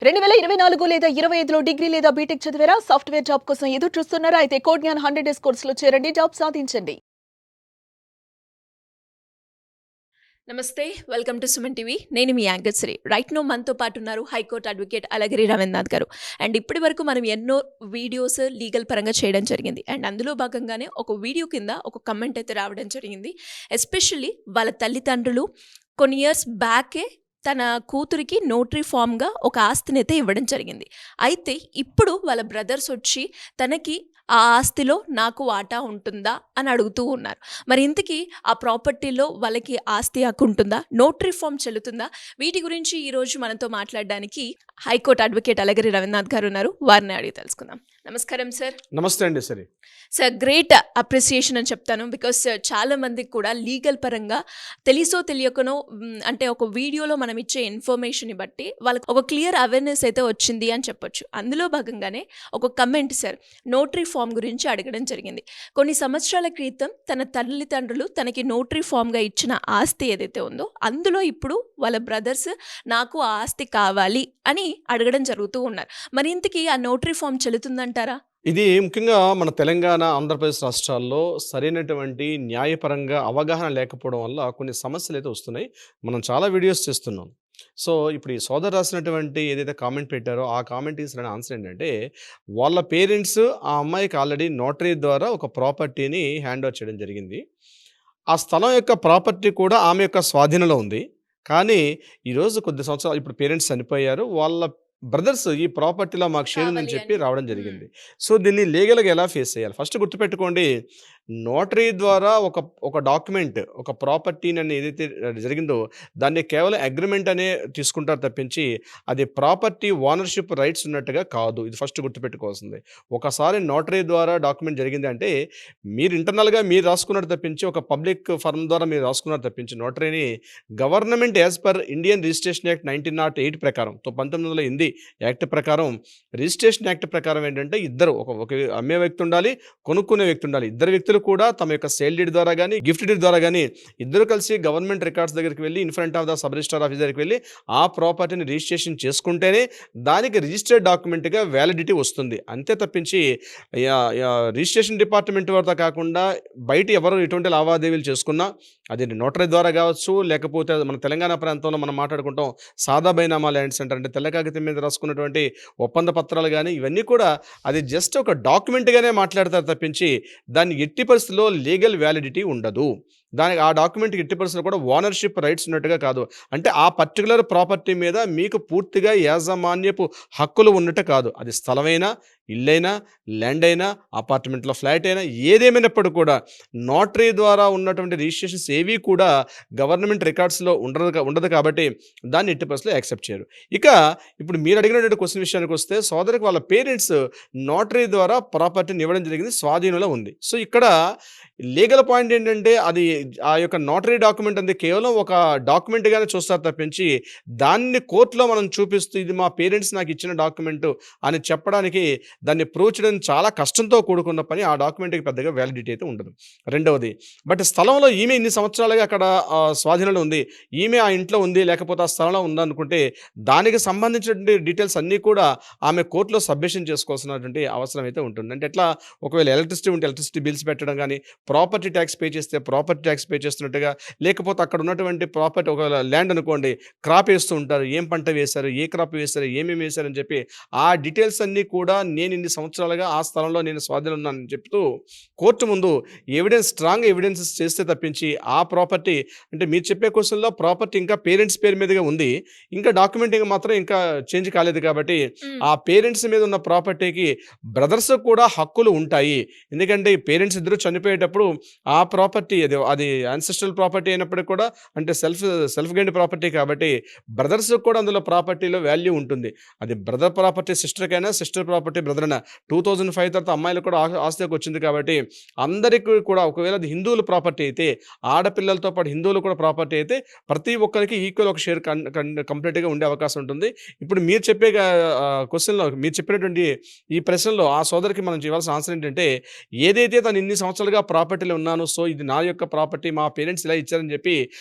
2024 లేదా 25లో డిగ్రీ లేదా బీటెక్ చదివారా? సాఫ్ట్‌వేర్ జాబ్ కోసం ఎదురు చూస్తున్నారా? అయితే కోడ్ జ్ఞాన్ 100 డేస్ కోర్సులో చేరండి. జాబ్ సాధించండి. నమస్తే. Welcome to Suman TV. నేను మీ యాంకర్ శ్రీ. రైట్ నౌ మనతో పాటు ఉన్నారు హైకోర్టు అడ్వకేట్ అలగిరి రవీంద్రనాథ్ గారు. అండ్ ఇప్పటి వరకు మనం ఎన్నో వీడియోస్ లీగల్ పరంగా చేయడం జరిగింది. అండ్ అందులో భాగంగానే ఒక వీడియో కింద ఒక కమెంట్ అయితే రావడం జరిగింది. ఎస్పెషల్లీ వాళ్ళ తల్లిదండ్రులు కొన్ని ఇయర్స్ బ్యాకే తన కూతురికి నోటరీ ఫామ్‌గా ఒక ఆస్తినైతే ఇవ్వడం జరిగింది. అయితే ఇప్పుడు వాళ్ళ బ్రదర్స్ వచ్చి తనకి ఆ ఆస్తిలో నాకు వాటా ఉంటుందా అని అడుగుతూ ఉన్నారు. మరి ఇంతకీ ఆ ప్రాపర్టీలో వాళ్ళకి ఆస్తి హక్కు ఉంటుందా? నోటరీ ఫామ్ చెల్లుతుందా? వీటి గురించి ఈరోజు మనతో మాట్లాడడానికి హైకోర్టు అడ్వకేట్ అలగిరి రవీంద్రనాథ్ గారు ఉన్నారు. వారిని అడిగి తెలుసుకుందాం. నమస్కారం సార్. నమస్తే అండి. సరే సార్, గ్రేట్ అప్రిసియేషన్ అని చెప్తాను. బికాస్ చాలా మందికి కూడా లీగల్ పరంగా తెలిసో తెలియకనో అంటే ఒక వీడియోలో మనం ఇచ్చే ఇన్ఫర్మేషన్ బట్టి వాళ్ళకి ఒక క్లియర్ అవేర్నెస్ అయితే వచ్చింది అని చెప్పొచ్చు. అందులో భాగంగానే ఒక కమెంట్ సార్ నోటరీ ఫామ్ గురించి అడగడం జరిగింది. కొన్ని సంవత్సరాల క్రితం తన తల్లిదండ్రులు తనకి నోటరీ ఫామ్గా ఇచ్చిన ఆస్తి ఏదైతే ఉందో అందులో ఇప్పుడు వాళ్ళ బ్రదర్స్ నాకు ఆ ఆస్తి కావాలి అని అడగడం జరుగుతూ ఉన్నారు. మరి ఇంతకీ ఆ నోటరీ ఫామ్ చెల్లుతుందంటారా? ఇది ముఖ్యంగా మన తెలంగాణ, ఆంధ్రప్రదేశ్ రాష్ట్రాల్లో సరైనటువంటి న్యాయపరంగా అవగాహన లేకపోవడం వల్ల కొన్ని సమస్యలైతే వస్తున్నాయి. మనం చాలా వీడియోస్ చేస్తున్నాం. సో, ఇప్పుడు ఈ సోదరు రాసినటువంటి ఏదైతే కామెంట్ పెట్టారో, ఆ కామెంట్‌కి సరైన ఆన్సర్ ఏంటంటే, వాళ్ళ పేరెంట్స్ ఆ అమ్మాయికి ఆల్రెడీ నోటరీ ద్వారా ఒక ప్రాపర్టీని హ్యాండ్ ఓవర్ చేయడం జరిగింది. ఆ స్థలం యొక్క ప్రాపర్టీ కూడా ఆమె యొక్క స్వాధీనంలో ఉంది. కానీ, ఈరోజు కొద్ది సంవత్సరాలు ఇప్పుడు పేరెంట్స్ చనిపోయారు. వాళ్ళ బ్రదర్స్ ఈ ప్రాపర్టీలో మాకు షేర్ ఉందని కావాలి చెప్పి అని. రావడం జరిగింది. సో, దీన్ని లీగల్‌గా ఎలా ఫేస్ చేయాలి? ఫస్ట్ గుర్తుపెట్టుకోండి. నోటరీ ద్వారా ఒక డాక్యుమెంట్, ఒక ప్రాపర్టీని ఏదైతే జరిగిందో దాన్ని కేవలం అగ్రీమెంట్ అనే తీసుకుంటారు తప్పించి, అది ప్రాపర్టీ ఓనర్‌షిప్ రైట్స్ ఉన్నట్టుగా కాదు. ఇది ఫస్ట్ గుర్తుపెట్టుకోవాల్సింది. ఒకసారి నోటరీ ద్వారా డాక్యుమెంట్ జరిగింది అంటే, మీరు ఇంటర్నల్‌గా మీరు రాసుకున్నారు తప్పించి, ఒక పబ్లిక్ ఫర్మ్ ద్వారా మీరు రాసుకున్నారు తప్పించి, నోటరీని government as per Indian registration act 1908 ప్రకారం 1908 యాక్ట్ ప్రకారం, రిజిస్ట్రేషన్ యాక్ట్ ప్రకారం ఏంటంటే ఇద్దరు ఒక అమ్మే వ్యక్తి ఉండాలి, కొనుక్కునే వ్యక్తి ఉండాలి. ఇద్దరు వ్యక్తులు కూడా తమ యొక్క సేల్ డీడ్ ద్వారా గానీ, గిఫ్ట్ డీడ్ ద్వారా గానీ ఇద్దరు కలిసి గవర్నమెంట్ రికార్డ్స్ దగ్గరికి వెళ్ళి, in front of the sub registrar office దగ్గరికి వెళ్ళి ఆ ప్రాపర్టీని రిజిస్ట్రేషన్ చేసుకుంటేనే దానికి రిజిస్టర్డ్ డాక్యుమెంట్‌గా వ్యాలిడిటీ వస్తుంది. అంతే తప్పించి రిజిస్ట్రేషన్ డిపార్ట్మెంట్ వద్ద కాకుండా బయట ఎవరు ఎటువంటి లావాదేవీలు చేసుకున్నా, అది నోటరీ ద్వారా కావచ్చు, లేకపోతే మన తెలంగాణ ప్రాంతంలో మనం మాట్లాడుకుంటాం సాదా బైనామా ల్యాండ్స్ అంటారు. అంటే తెల్ల కాగితం మీద రాసుకున్నటువంటి ఒప్పంద పత్రాలు గానీ, ఇవన్నీ కూడా అది జస్ట్ ఒక డాక్యుమెంట్‌గానే మాట్లాడతారు తప్పించి, దాన్ని ఎట్టి పరిస్థితుల్లో లీగల్ వ్యాలిడిటీ ఉండదు. దానికి ఆ డాక్యుమెంట్‌కి ఎట్టి పరిస్థితుల్లో కూడా ఓనర్‌షిప్ రైట్స్ ఉన్నట్టుగా కాదు. అంటే ఆ పర్టిక్యులర్ ప్రాపర్టీ మీద మీకు పూర్తిగా యాజమాన్యపు హక్కులు ఉన్నట్టు కాదు. అది స్థలమైనా, ఇల్లైనా, ల్యాండ్ అయినా, అపార్ట్మెంట్‌లో ఫ్లాట్ అయినా ఏదేమైనప్పటికి కూడా నోటరీ ద్వారా ఉన్నటువంటి రిజిస్ట్రేషన్స్ ఏవి కూడా గవర్నమెంట్ రికార్డ్స్‌లో ఉండదు కాబట్టి దాన్ని ఎట్టి పరిస్థితుల్లో యాక్సెప్ట్ చేయరు. ఇక ఇప్పుడు మీరు అడిగినటువంటి క్వెషన్ విషయానికొస్తే, సోదరికి వాళ్ళ పేరెంట్స్ నోటరీ ద్వారా ప్రాపర్టీని ఇవ్వడం జరిగింది. స్వాధీనంలో ఉంది. సో, ఇక్కడ లీగల్ పాయింట్ ఏంటంటే, అది ఆ యొక్క నోటరీ డాక్యుమెంట్ అనేది కేవలం ఒక డాక్యుమెంట్‌గానే చూస్తారు తప్పించి, దాన్ని కోర్ట్‌లో మనం చూపిస్తూ ఇది మా పేరెంట్స్ నాకు ఇచ్చిన డాక్యుమెంటు అని చెప్పడానికి, దాన్ని ప్రూవ్ చేయడం చాలా కష్టంతో కూడుకున్న పని. ఆ డాక్యుమెంట్‌కి పెద్దగా వ్యాలిడిటీ అయితే ఉండదు. రెండవది, బట్ స్థలంలో ఈమె ఇన్ని సంవత్సరాలుగా అక్కడ స్వాధీనంలో ఉంది. ఈమె ఆ ఇంట్లో ఉంది, లేకపోతే ఆ స్థలంలో ఉందనుకుంటే, దానికి సంబంధించినటువంటి డీటెయిల్స్ అన్నీ కూడా ఆమె కోర్ట్‌లో సబ్మిషన్ చేసుకోవాల్సినటువంటి అవసరం అయితే ఉంటుంది. అంటే ఎట్లా, ఒకవేళ ఎలక్ట్రిసిటీ ఉంటే ఎలక్ట్రిసిటీ బిల్స్ పెట్టడం గానీ, ప్రాపర్టీ ట్యాక్స్ పే చేస్తే ప్రాపర్టీ ట్యాక్స్ పే చేస్తున్నట్టుగా, లేకపోతే అక్కడ ఉన్నటువంటి ప్రాపర్టీ ఒకవేళ ల్యాండ్ అనుకోండి, క్రాప్ వేస్తూ ఉంటారు. ఏం పంట వేశారు, ఏ క్రాప్ వేశారు, ఏమేమి వేశారని చెప్పి ఆ డీటెయిల్స్ అన్నీ కూడా నేను ఇన్ని సంవత్సరాలుగా ఆ స్థలంలో నేను స్వాధీనం ఉన్నానని చెప్తూ కోర్టు ముందు స్ట్రాంగ్ ఎవిడెన్సెస్ చేస్తే తప్పించి ఆ ప్రాపర్టీ, అంటే మీరు చెప్పే క్వశ్చన్‌లో ప్రాపర్టీ ఇంకా పేరెంట్స్ పేరు మీదుగా ఉంది. ఇంకా డాక్యుమెంటింగ్ మాత్రం ఇంకా చేంజ్ కాలేదు కాబట్టి, ఆ పేరెంట్స్ మీద ఉన్న ప్రాపర్టీకి బ్రదర్స్ కూడా హక్కులు ఉంటాయి. ఎందుకంటే ఈ పేరెంట్స్ ఇద్దరు చనిపోయేటప్పుడు ఆ ప్రాపర్టీ అది యాన్సెస్ట్రల్ ప్రాపర్టీ అయినప్పటికి కూడా, అంటే సెల్ఫ్ గెయిన్డ్ ప్రాపర్టీ కాబట్టి బ్రదర్స్ కూడా అందులో ప్రాపర్టీలో వాల్యూ ఉంటుంది. అది బ్రదర్ ప్రాపర్టీ సిస్టర్‌కైనా, సిస్టర్ ప్రాపర్టీ బ్రదర్ అయినా. 2005 తర్వాత అమ్మాయిలకు కూడా ఆస్తికి వచ్చింది కాబట్టి అందరికీ కూడా, ఒకవేళ అది హిందువుల ప్రాపర్టీ అయితే, ఆడపిల్లలతో పాటు హిందువులు కూడా ప్రాపర్టీ అయితే ప్రతి ఒక్కరికి ఈక్వల్ ఒక షేర్ కంప్లీట్‌గా ఉండే అవకాశం ఉంటుంది. ఇప్పుడు మీరు చెప్పే క్వెషన్‌లో మీరు చెప్పినటువంటి ఈ ప్రశ్నలో ఆ సోదరికి మనం ఇవ్వాల్సిన ఆన్సర్ ఏంటంటే, ఏదైతే తను ఇన్ని సంవత్సరాలుగా ప్రాపర్టీలో ఉన్నాను, సో ఇది నా యొక్క ప్రాపర్టీ ప్రాపర్టీ మా పేరెంట్స్ ఇలా ఇచ్చారని చెప్పి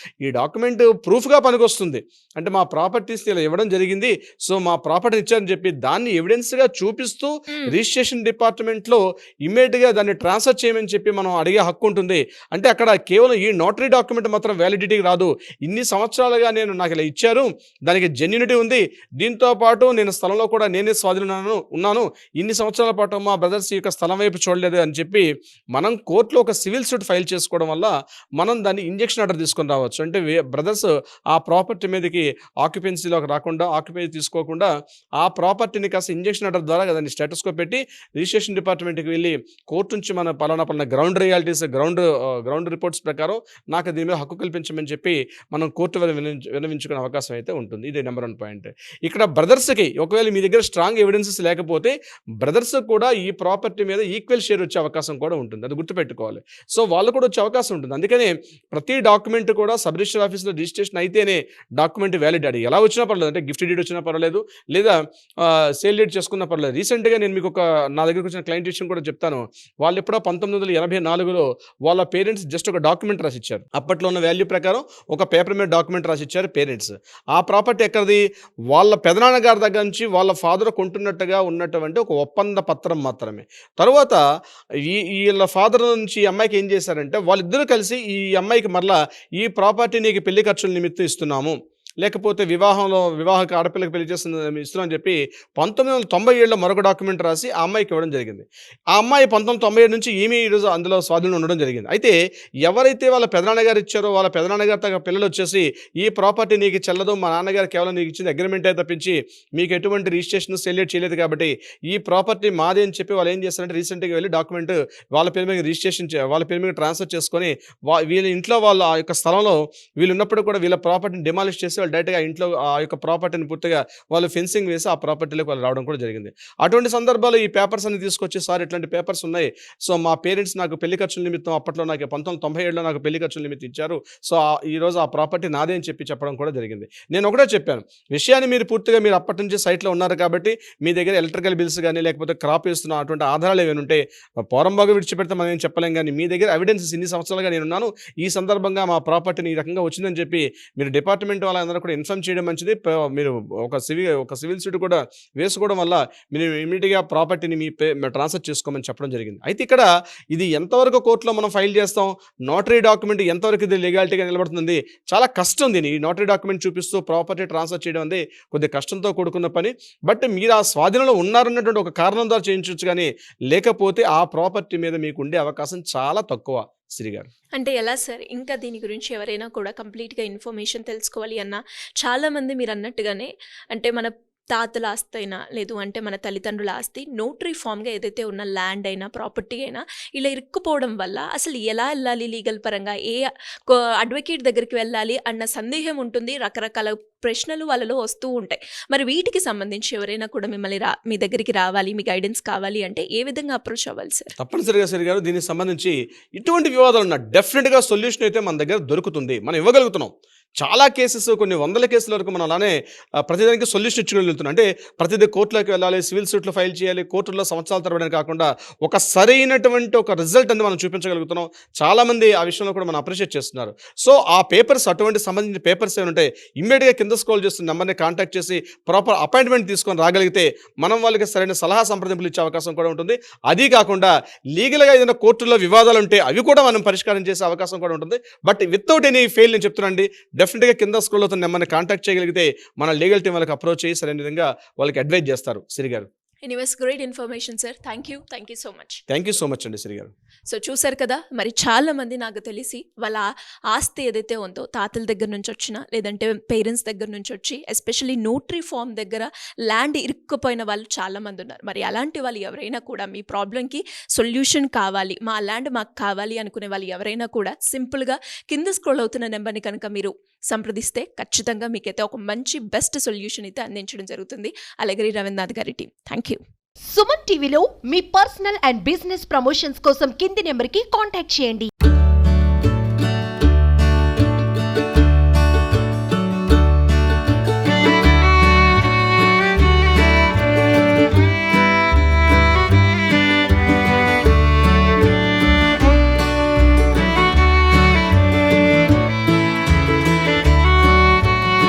ఈ డాక్యుమెంట్ ప్రూఫ్గా పనికొస్తుంది. అంటే మా ప్రాపర్టీస్ ఇలా ఇవ్వడం జరిగింది, సో మా ప్రాపర్టీ ఇచ్చారని చెప్పి దాన్ని ఎవిడెన్స్గా చూపిస్తూ రిజిస్ట్రేషన్ డిపార్ట్మెంట్లో ఇమ్మీడియట్గా దాన్ని ట్రాన్స్ఫర్ చేయమని చెప్పి మనం అడిగే హక్కు ఉంటుంది. అంటే అక్కడ కేవలం ఈ నోటరీ డాక్యుమెంట్ మాత్రం వ్యాలిడిటీకి రాదు. ఇన్ని సంవత్సరాలుగా నాకు ఇలా ఇచ్చారు, దానికి జెన్యూనిటీ ఉంది, దీంతో పాటు నేను స్థలంలో కూడా నేనే స్వాధీనం ఉన్నాను, ఇన్ని సంవత్సరాల పాటు మా బ్రదర్స్ యొక్క స్థలం వైపు చూడలేదు అని చెప్పి మనం కోర్టులో ఒక సివిల్ సూట్ ఫైల్ చేసుకోవడం వల్ల మనం దాన్ని ఇంజెక్షన్ ఆర్డర్ తీసుకొని రావచ్చు. అంటే బ్రదర్స్ ఆ ప్రాపర్టీ మీదకి ఆక్యుపెన్సీలోకి రాకుండా, ఆక్యుపెన్సీ తీసుకోకుండా ఆ ప్రాపర్టీని కాస్త ఇంజెక్షన్ ఆర్డర్ ద్వారా దాన్ని స్టేటస్కో పెట్టి రిజిస్ట్రేషన్ డిపార్ట్మెంట్కి వెళ్ళి కోర్టు నుంచి మన పలానా గ్రౌండ్ రియాలిటీస్, గ్రౌండ్ రిపోర్ట్స్ ప్రకారం నాకు దీని మీద హక్కు కల్పించమని చెప్పి మనం కోర్టు విన్నవించుకునే అవకాశం అయితే ఉంటుంది. ఇది నెంబర్ 1 పాయింట్. ఇక్కడ బ్రదర్స్కి ఒకవేళ మీ దగ్గర స్ట్రాంగ్ ఎవిడెన్సెస్ లేకపోతే బ్రదర్స్ కూడా ఈ ప్రాపర్టీ మీద ఈక్వల్ షేర్ వచ్చే అవకాశం కూడా ఉంటుంది. అది గుర్తుపెట్టుకోవాలి. సో వాళ్ళు కూడా వచ్చే అవకాశం ఉంటుంది. అందుకనే ప్రతి డాక్యుమెంట్ కూడా సబ్ రిజిస్టర్ ఆఫీస్లో రిజిస్ట్రేషన్ అయితేనే డాక్యుమెంట్ వ్యాలిడ్. అది ఎలా వచ్చినా పర్లేదు, అంటే గిఫ్ట్ డీడ్ వచ్చినా పర్వాలేదు, లేదా సేల్ డీడ్ చేసుకున్నా పర్లేదు. రీసెంట్గా నేను మీకు నా దగ్గరకు వచ్చిన క్లయింట్ విషయం కూడా చెప్తాను. వాళ్ళు ఎప్పుడో 1984లో వాళ్ళ పేరెంట్స్ జస్ట్ ఒక డాక్యుమెంట్ రాసిచ్చారు. అప్పట్లో ఉన్న వాల్యూ ప్రకారం ఒక పేపర్ మీద డాక్యుమెంట్ రాసిచ్చారు పేరెంట్స్. ఆ ప్రాపర్టీ ఎక్కడిది? వాళ్ళ పెదనాన్నగారి దగ్గర నుంచి వాళ్ళ ఫాదర్ కొంటున్నట్టుగా ఉన్నటువంటి ఒక ఒప్పంద పత్రం మాత్రమే. తర్వాత వీళ్ళ ఫాదర్ నుంచి ఈ అమ్మాయికి ఏం చేశారంటే వాళ్ళిద్దరూ కలిసి ఈ అమ్మాయికి మరలా ఈ ప్రాపర్టీ నీకు పెళ్లి ఖర్చుల నిమిత్తం ఇస్తున్నాము, లేకపోతే వివాహకు ఆడపిల్లకి పెళ్లి ఇస్తున్నామని చెప్పి 1997లో మరొక డాక్యుమెంట్ రాసి ఆ అమ్మాయికి ఇవ్వడం జరిగింది. ఆ అమ్మాయి 1997 నుంచి ఈమె ఈరోజు అందులో స్వాధీనం ఉండడం జరిగింది. అయితే ఎవరైతే వాళ్ళ పెదనాన్నగారు ఇచ్చారో వాళ్ళ పెదనాన్నగారు తగ్గ పిల్లలు వచ్చేసి ఈ ప్రాపర్టీ నీకు చెల్లదు, మా నాన్నగారు కేవలం నీకు ఇచ్చిన అగ్రిమెంటే తప్పించి మీకు ఎటువంటి రిజిస్ట్రేషన్ సెల్యూట్ చేయలేదు కాబట్టి ఈ ప్రాపర్టీ మాది అని చెప్పి వాళ్ళు ఏం చేస్తారంటే రీసెంట్గా వెళ్ళి డాక్యుమెంట్ వాళ్ళ పేరు మీద రిజిస్ట్రేషన్ వాళ్ళ పేరు మీద ట్రాన్స్ఫర్ చేసుకొని వీళ్ళ ఇంట్లో వాళ్ళ ఆ యొక్క స్థలంలో వీళ్ళు ఉన్నప్పుడు కూడా వీళ్ళ ప్రాపర్టీని డిమాలిష్ చేసి వాళ్ళు డైరెక్ట్గా ఇంట్లో ఆ యొక్క ప్రాపర్టీని పూర్తిగా వాళ్ళు ఫెన్సింగ్ వేసి ఆ ప్రాపర్టీలోకి వాళ్ళు రావడం కూడా జరిగింది. అటువంటి సందర్భాలు ఈ పేపర్స్ అన్ని తీసుకొచ్చి సార్ ఇట్లాంటి పేపర్స్ ఉన్నాయి, సో మా పేరెంట్స్ నాకు పెళ్లి ఖర్చుల నిమిత్తం అప్పట్లో నాకు 1997లో నాకు పెళ్లి ఖర్చుల నిమిత్తం ఇచ్చారు, సో ఈరోజు ఆ ప్రాపర్టీ నాదే అని చెప్పడం కూడా జరిగింది. నేను ఒకటే చెప్పాను, విషయాన్ని మీరు అప్పటి నుంచి సైట్లో ఉన్నారు కాబట్టి మీ దగ్గర ఎలక్ట్రికల్ బిల్స్ కానీ లేకపోతే క్రాప్ వేస్తున్న అటువంటి ఆధారాలు ఏమైనా ఉంటే పోరంబాగా విడిచిపెడితే మనం ఏం చెప్పలేం, కానీ మీ దగ్గర ఎవిడెన్సెస్ ఇన్ని సంవత్సరాలుగా నేను ఉన్నాను, ఈ సందర్భంగా మా ప్రాపర్టీని ఈ రకంగా వచ్చిందని చెప్పి మీరు డిపార్ట్మెంట్ వాళ్ళందరూ కూడా ఇన్ఫార్మ్ చేయడం మంచిది. మీరు ఒక సివిల్ సూట్ కూడా వేసుకోవడం వల్ల మీరు ఇమీడియట్గా ప్రాపర్టీని మీ ట్రాన్స్ఫర్ చేసుకోమని చెప్పడం జరిగింది. అయితే ఇక్కడ ఇది ఎంతవరకు కోర్టులో మనం ఫైల్ చేస్తాం, నోటరీ డాక్యుమెంట్ ఎంతవరకు ఇది లీగాలిటీగా నిలబడుతుంది, చాలా కష్టం. దీన్ని ఈ నోటరీ డాక్యుమెంట్ చూపిస్తూ ప్రాపర్టీ ట్రాన్స్ఫర్ చేయడం అనేది కొద్దిగా కష్టంతో కూడుకున్న పని. బట్ మీరు ఆ స్వాధీనంలో ఉన్నారన్నటువంటి ఒక కారణం ద్వారా చేయించవచ్చు, కానీ లేకపోతే ఆ ప్రాపర్టీ మీద మీకు ఉండే అవకాశం చాలా తక్కువ. శ్రీ గారు, అంటే ఎలా సార్? ఇంకా దీని గురించి ఎవరైనా కూడా కంప్లీట్గా ఇన్ఫర్మేషన్ తెలుసుకోవాలి అన్నా చాలామంది మీరు అన్నట్టుగానే అంటే మన తాతల ఆస్తి అయినా లేదు అంటే మన తల్లిదండ్రుల ఆస్తి నోటరీ ఫామ్గా ఏదైతే ఉన్న ల్యాండ్ అయినా ప్రాపర్టీ అయినా ఇలా ఇరుక్కుపోవడం వల్ల అసలు ఎలా వెళ్ళాలి లీగల్ పరంగా, ఏ అడ్వకేట్ దగ్గరికి వెళ్ళాలి అన్న సందేహం ఉంటుంది, రకరకాల ప్రశ్నలు వాళ్ళలో వస్తూ ఉంటాయి. మరి వీటికి సంబంధించి ఎవరైనా కూడా మిమ్మల్ని మీ దగ్గరికి రావాలి, మీ గైడెన్స్ కావాలి అంటే ఏ విధంగా అప్రోచ్ అవ్వాలి సార్? తప్పనిసరిగా సరి గారు, దీనికి సంబంధించి ఇటువంటి వివాదాలు ఉన్న డెఫినెట్గా సొల్యూషన్ అయితే మన దగ్గర దొరుకుతుంది, మనం ఇవ్వగలుగుతున్నాం. చాలా కేసెస్, కొన్ని వందల కేసుల వరకు మనం అలానే ప్రతిదానికి సొల్యూషన్ ఇచ్చుకుని వెళ్తున్నాం. అంటే ప్రతిదీ కోర్టులోకి వెళ్ళాలి, సివిల్ సూట్లో ఫైల్ చేయాలి, కోర్టుల్లో సంవత్సరాల తరబడి కాకుండా ఒక సరైనటువంటి ఒక రిజల్ట్ అనేది మనం చూపించగలుగుతున్నాం. చాలామంది ఆ విషయంలో కూడా మనం అప్రిషియేట్ చేస్తున్నారు. సో ఆ పేపర్స్, అటువంటి సంబంధించిన పేపర్స్ ఏమైనా ఉంటాయి ఇమ్మీడియట్గా కింద స్క్రోల్ చేస్తున్న నెంబర్ని కాంటాక్ట్ చేసి ప్రాపర్ అపాయింట్మెంట్ తీసుకొని రాగలిగితే మనం వాళ్ళకి సరైన సలహా సంప్రదింపులు ఇచ్చే అవకాశం కూడా ఉంటుంది. అది కాకుండా లీగల్గా ఏదైనా కోర్టుల్లో వివాదాలు ఉంటే అవి కూడా మనం పరిష్కారం చేసే అవకాశం కూడా ఉంటుంది. బట్ వితౌట్ ఎనీ ఫెయిల్ నేను చెప్తున్నానండి, డెఫినెట్గా కింద స్క్రోల్ అవుతున్న నెంబర్ని కాంటాక్ట్ చేయగలిగితే మన లీగల్ టీం వాళ్ళకి అప్రోచ్ చేసి సరైన విధంగా వాళ్ళకి అడ్వైజ్ చేస్తారు. శ్రీ గారు, anyways great information sir. Thank you so much. Thank you so much అండి శ్రీ గారు. సో చూసారు కదా, మరి చాలామంది నాకు తెలిసి వాళ్ళ ఆస్తి ఏదైతే ఉందో తాతల దగ్గర నుంచి వచ్చిన లేదంటే పేరెంట్స్ దగ్గర నుంచి వచ్చి ఎస్పెషల్లీ నోటరీ ఫామ్ దగ్గర ల్యాండ్ ఇరుక్కుపోయిన వాళ్ళు చాలామంది ఉన్నారు. మరి అలాంటి వాళ్ళు ఎవరైనా కూడా మీ ప్రాబ్లంకి సొల్యూషన్ కావాలి, మా ల్యాండ్ మాకు కావాలి అనుకునే వాళ్ళు ఎవరైనా కూడా సింపుల్గా కింద స్క్రోల్ అవుతున్న నెంబర్ని కనుక మీరు సంప్రదిస్తే ఖచ్చితంగా మీకైతే ఒక మంచి బెస్ట్ సొల్యూషన్ అయితే అందించడం జరుగుతుంది అలగిరి రవీంద్రనాథ్ గారి టీం. Thank you. సుమన్ టీవీలో మీ పర్సనల్ అండ్ బిజినెస్ ప్రమోషన్స్ కోసం కింది నెంబర్కి కాంటాక్ట్ చేయండి.